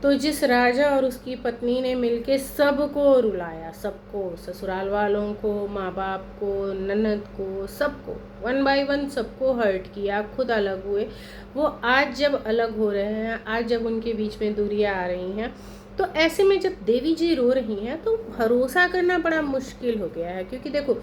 तो जिस राजा और उसकी पत्नी ने मिलके सबको रुलाया, सबको, ससुराल वालों को, माँ बाप को, ननद को, सबको वन बाय वन सबको हर्ट किया, खुद अलग हुए, वो आज जब अलग हो रहे हैं, आज जब उनके बीच में दूरियां आ रही हैं, तो ऐसे में जब देवी जी रो रही हैं तो भरोसा करना बड़ा मुश्किल हो गया है। क्योंकि देखो,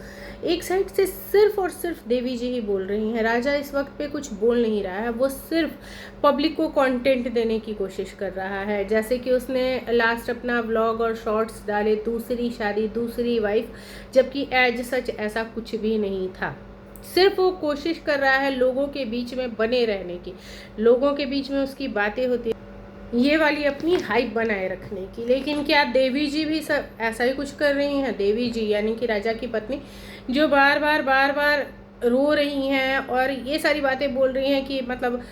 एक साइड से सिर्फ और सिर्फ देवी जी ही बोल रही हैं, राजा इस वक्त पे कुछ बोल नहीं रहा है, वो सिर्फ पब्लिक को कंटेंट देने की कोशिश कर रहा है। जैसे कि उसने लास्ट अपना व्लॉग और शॉर्ट्स डाले, दूसरी शादी, दूसरी वाइफ, जबकि एज सच ऐसा कुछ भी नहीं था। सिर्फ वो कोशिश कर रहा है लोगों के बीच में बने रहने की, लोगों के बीच में उसकी बातें होती, ये वाली अपनी हाइप बनाए रखने की। लेकिन क्या देवी जी भी सब ऐसा ही कुछ कर रही हैं? देवी जी यानी कि राजा की पत्नी, जो बार बार रो रही हैं और ये सारी बातें बोल रही हैं कि मतलब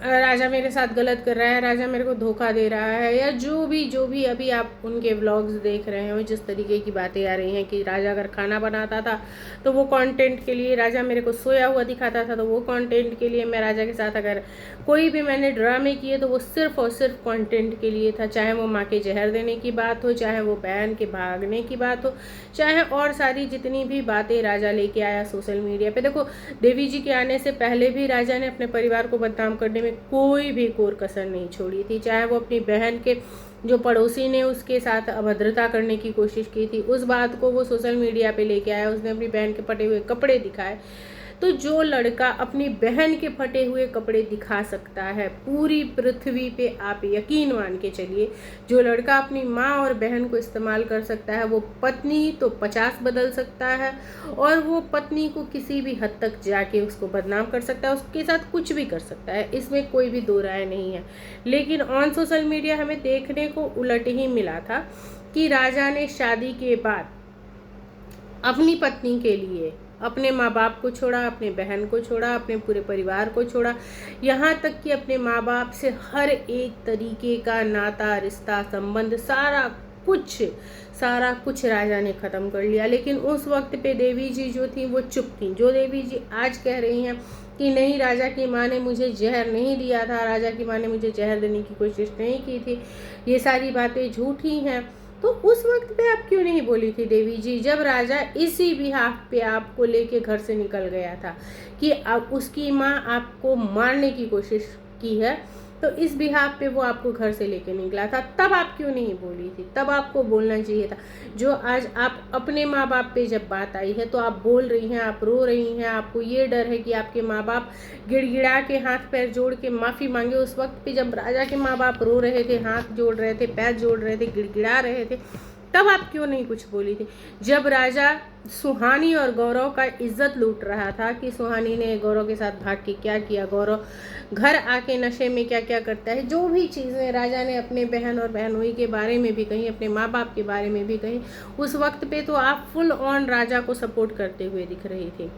राजा मेरे साथ गलत कर रहा है, राजा मेरे को धोखा दे रहा है, या जो भी अभी आप उनके व्लॉग्स देख रहे हो, जिस तरीके की बातें आ रही हैं कि राजा अगर खाना बनाता था तो वो कंटेंट के लिए, राजा मेरे को सोया हुआ दिखाता था तो वो कंटेंट के लिए, मैं राजा के साथ अगर कोई भी मैंने ड्रामे किए तो वो सिर्फ और सिर्फ कंटेंट के लिए था। चाहे वो माँ के जहर देने की बात हो, चाहे वो बहन के भागने की बात हो, चाहे और सारी जितनी भी बातें राजा लेके आया सोशल मीडिया पे। देखो, देवी जी के आने से पहले भी राजा ने अपने परिवार को बदनाम करने में कोई भी कोर कसर नहीं छोड़ी थी। चाहे वो अपनी बहन के जो पड़ोसी ने उसके साथ अभद्रता करने की कोशिश की थी, उस बात को वो सोशल मीडिया पे लेके आया, उसने अपनी बहन के फटे हुए कपड़े दिखाए। तो जो लड़का अपनी बहन के फटे हुए कपड़े दिखा सकता है पूरी पृथ्वी पे, आप यकीन मान के चलिए, जो लड़का अपनी माँ और बहन को इस्तेमाल कर सकता है, वो पत्नी तो 50 बदल सकता है, और वो पत्नी को किसी भी हद तक जाके उसको बदनाम कर सकता है, उसके साथ कुछ भी कर सकता है, इसमें कोई भी दो राय नहीं है। लेकिन ऑन सोशल मीडिया हमें देखने को उलट ही मिला था कि राजा ने शादी के बाद अपनी पत्नी के लिए अपने माँ बाप को छोड़ा, अपने बहन को छोड़ा, अपने पूरे परिवार को छोड़ा, यहाँ तक कि अपने माँ बाप से हर एक तरीके का नाता, रिश्ता, संबंध, सारा कुछ राजा ने ख़त्म कर लिया। लेकिन उस वक्त पे देवी जी जो थी वो चुप थी। जो देवी जी आज कह रही हैं कि नहीं, राजा की माँ ने मुझे जहर नहीं दिया था, राजा की माँ ने मुझे जहर देने की कोशिश नहीं की थी, ये सारी बातें झूठी हैं, तो उस वक्त पे आप क्यों नहीं बोली थी देवी जी, जब राजा इसी बिहाफ पे आपको लेके घर से निकल गया था कि अब उसकी माँ आपको मारने की कोशिश की है, तो इस बिहाफ पे वो आपको घर से लेके निकला था, तब आप क्यों नहीं बोली थी? तब आपको बोलना चाहिए था। जो आज आप अपने माँ बाप पे जब बात आई है तो आप बोल रही हैं, आप रो रही हैं, आपको ये डर है कि आपके माँ बाप गिड़गिड़ा के हाथ पैर जोड़ के माफ़ी मांगे। उस वक्त पे जब राजा के माँ बाप रो रहे थे, हाथ जोड़ रहे थे, पैर जोड़ रहे थे, गिड़गिड़ा रहे थे, तब आप क्यों नहीं कुछ बोली थी? जब राजा सुहानी और गौरव का इज्जत लूट रहा था कि सुहानी ने गौरव के साथ भाग के क्या किया, गौरव घर आके नशे में क्या क्या करता है, जो भी चीज़ें राजा ने अपने बहन और बहनोई के बारे में भी कही, अपने माँ बाप के बारे में भी कही, उस वक्त पे तो आप फुल ऑन राजा को सपोर्ट करते हुए दिख रही थी।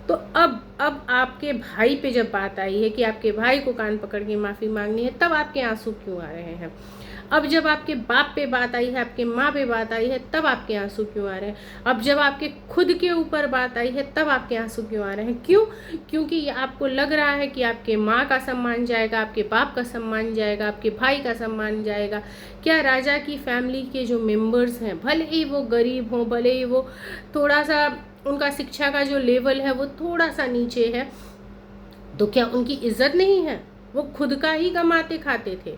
तो अब आपके भाई पे जब बात आई है कि आपके भाई को कान पकड़ के माफ़ी मांगनी है, तब आपके आंसू क्यों आ रहे हैं? अब जब आपके बाप पे बात आई है, आपके माँ पे बात आई है, तब आपके आंसू क्यों आ रहे हैं? अब जब आपके खुद के ऊपर बात आई है, तब आपके आंसू क्यों आ रहे हैं? क्यों? क्योंकि आपको लग रहा है कि आपके माँ का सम्मान जाएगा, आपके बाप का सम्मान जाएगा, आपके भाई का सम्मान जाएगा। क्या राजा की फैमिली के जो मेंबर्स हैं, भले ही वो गरीब हों, भले ही वो थोड़ा सा उनका शिक्षा का जो लेवल है वो थोड़ा सा नीचे है, तो क्या उनकी इज्जत नहीं है? वो खुद का ही कमाते खाते थे,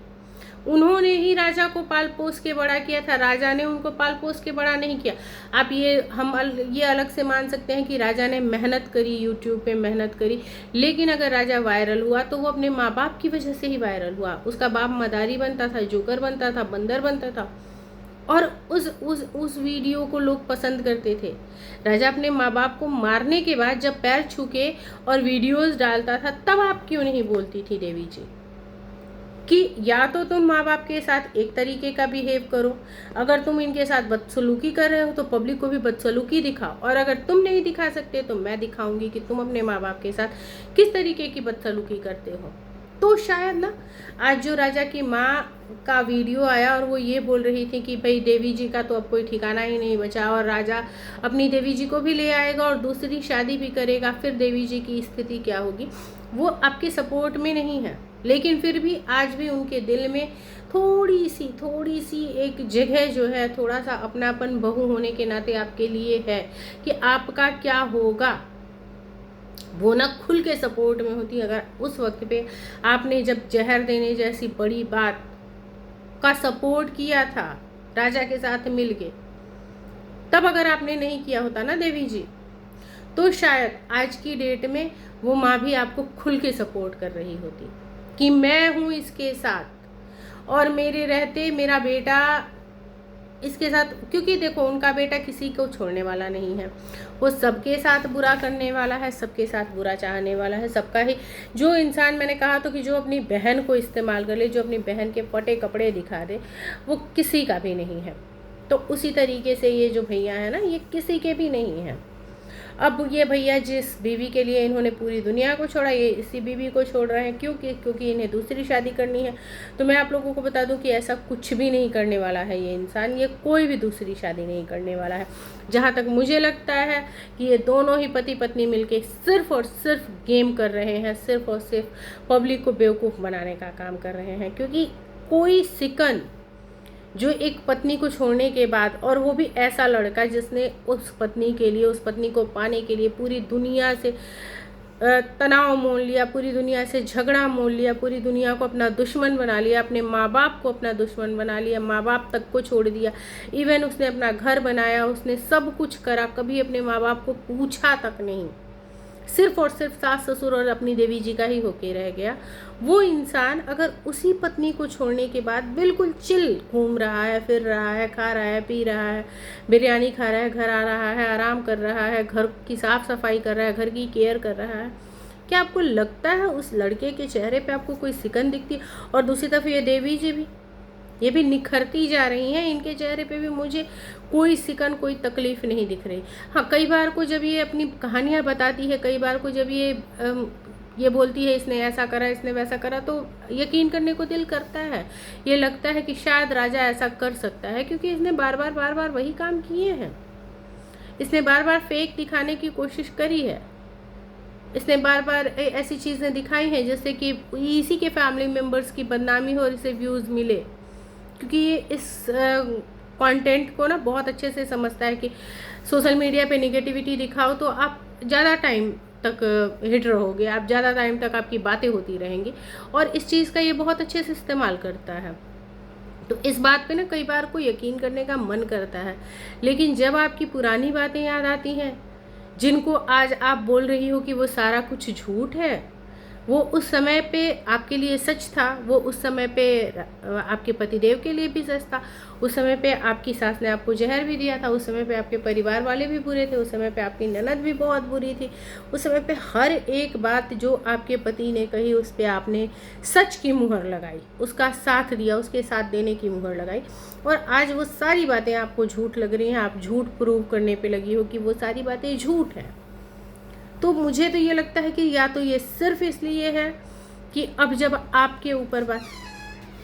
उन्होंने ही राजा को पाल पोस के बड़ा किया था, राजा ने उनको पाल पोस के बड़ा नहीं किया। आप ये अलग से मान सकते हैं कि राजा ने मेहनत करी, यूट्यूब पे मेहनत करी, लेकिन अगर राजा वायरल हुआ तो वो अपने माँ बाप की वजह से ही वायरल हुआ। उसका बाप मदारी बनता था, जोकर बनता था, बंदर बनता था, और उस वीडियो को लोग पसंद करते थे। राजा अपने माँ बाप को मारने के बाद जब पैर छूके और वीडियोस डालता था, तब आप क्यों नहीं बोलती थी देवी जी कि या तो तुम माँ बाप के साथ एक तरीके का बिहेव करो, अगर तुम इनके साथ बदसलूकी कर रहे हो तो पब्लिक को भी बदसलूकी दिखाओ, और अगर तुम नहीं दिखा सकते तो मैं दिखाऊंगी कि तुम अपने माँ बाप के साथ किस तरीके की बदसलूकी करते हो। तो शायद ना, आज जो राजा की माँ का वीडियो आया और वो ये बोल रही थी कि भाई देवी जी का तो अब कोई ठिकाना ही नहीं बचा, और राजा अपनी देवी जी को भी ले आएगा और दूसरी शादी भी करेगा, फिर देवी जी की स्थिति क्या होगी, वो आपके सपोर्ट में नहीं है। लेकिन फिर भी आज भी उनके दिल में थोड़ी सी एक जगह जो है, थोड़ा सा अपनापन बहू होने के नाते आपके लिए है कि आपका क्या होगा, वो ना खुल के सपोर्ट में होती। अगर उस वक्त पे आपने जब जहर देने जैसी बड़ी बात का सपोर्ट किया था राजा के साथ मिलके, तब अगर आपने नहीं किया होता ना देवी जी, तो शायद आज की डेट में वो माँ भी आपको खुल के सपोर्ट कर रही होती कि मैं हूँ इसके साथ और मेरे रहते मेरा बेटा इसके साथ, क्योंकि देखो उनका बेटा किसी को छोड़ने वाला नहीं है, वो सबके साथ बुरा करने वाला है, सबके साथ बुरा चाहने वाला है, सबका ही। जो इंसान, मैंने कहा तो कि जो अपनी बहन को इस्तेमाल कर ले, जो अपनी बहन के फटे कपड़े दिखा दे, वो किसी का भी नहीं है। तो उसी तरीके से ये जो भैया है ना, ये किसी के भी नहीं है। अब ये भैया जिस बीवी के लिए इन्होंने पूरी दुनिया को छोड़ा, ये इसी बीवी को छोड़ रहे हैं। क्योंकि इन्हें दूसरी शादी करनी है। तो मैं आप लोगों को बता दूं कि ऐसा कुछ भी नहीं करने वाला है ये इंसान, ये कोई भी दूसरी शादी नहीं करने वाला है। जहाँ तक मुझे लगता है कि ये दोनों ही पति पत्नी मिलके सिर्फ और सिर्फ गेम कर रहे हैं, सिर्फ और सिर्फ पब्लिक को बेवकूफ़ बनाने का काम कर रहे हैं। क्योंकि कोई सिकन जो एक पत्नी को छोड़ने के बाद, और वो भी ऐसा लड़का जिसने उस पत्नी के लिए, उस पत्नी को पाने के लिए पूरी दुनिया से तनाव मोल लिया, पूरी दुनिया से झगड़ा मोल लिया, पूरी दुनिया को अपना दुश्मन बना लिया, अपने माँ बाप को अपना दुश्मन बना लिया, माँ बाप तक को छोड़ दिया, इवन उसने अपना घर बनाया, उसने सब कुछ करा, कभी अपने माँ बाप को पूछा तक नहीं, सिर्फ और सिर्फ सास ससुर और अपनी देवी जी का ही होके रह गया। वो इंसान अगर उसी पत्नी को छोड़ने के बाद बिल्कुल चिल घूम रहा है, फिर रहा है, खा रहा है, पी रहा है, बिरयानी खा रहा है, घर आ रहा है, आराम कर रहा है, घर की साफ सफाई कर रहा है, घर की केयर कर रहा है, क्या आपको लगता है उस लड़के के चेहरे पे आपको कोई सिकन दिखती है? और दूसरी तरफ ये देवी जी भी, ये भी निखरती जा रही हैं, इनके चेहरे पे भी मुझे कोई सिकन, कोई तकलीफ़ नहीं दिख रही। हाँ, कई बार को जब ये अपनी कहानियाँ बताती है, कई बार को जब ये बोलती है इसने ऐसा करा, इसने वैसा करा, तो यकीन करने को दिल करता है। ये लगता है कि शायद राजा ऐसा कर सकता है, क्योंकि इसने बार बार वही काम किए हैं। इसने बार बार फेक दिखाने की कोशिश करी है, इसने बार बार ऐसी चीज़ें दिखाई हैं जिससे कि इसी के फैमिली मेम्बर्स की बदनामी हो और इसे व्यूज़ मिले। क्योंकि ये इस कंटेंट को ना बहुत अच्छे से समझता है कि सोशल मीडिया पे नेगेटिविटी दिखाओ तो आप ज़्यादा टाइम तक हिट रहोगे, आप ज़्यादा टाइम तक आपकी बातें होती रहेंगी, और इस चीज़ का ये बहुत अच्छे से इस्तेमाल करता है। तो इस बात पे ना कई बार को यकीन करने का मन करता है, लेकिन जब आपकी पुरानी बातें याद आती हैं, जिनको आज आप बोल रही हो कि वो सारा कुछ झूठ है, वो उस समय पे आपके लिए सच था, वो उस समय पे आपके पतिदेव के लिए भी सच था, उस समय पे आपकी सास ने आपको जहर भी दिया था, उस समय पे आपके परिवार वाले भी बुरे थे, उस समय पे आपकी ननद भी बहुत बुरी थी, उस समय पे हर एक बात जो आपके पति ने कही उस पर आपने सच की मुहर लगाई, उसका साथ दिया, उसके साथ देने की मुहर लगाई, और आज वो सारी बातें आपको झूठ लग रही हैं, आप झूठ प्रूव करने पर लगी हो कि वो सारी बातें झूठ हैं। तो मुझे तो ये लगता है कि या तो ये सिर्फ इसलिए है कि अब जब आपके ऊपर बात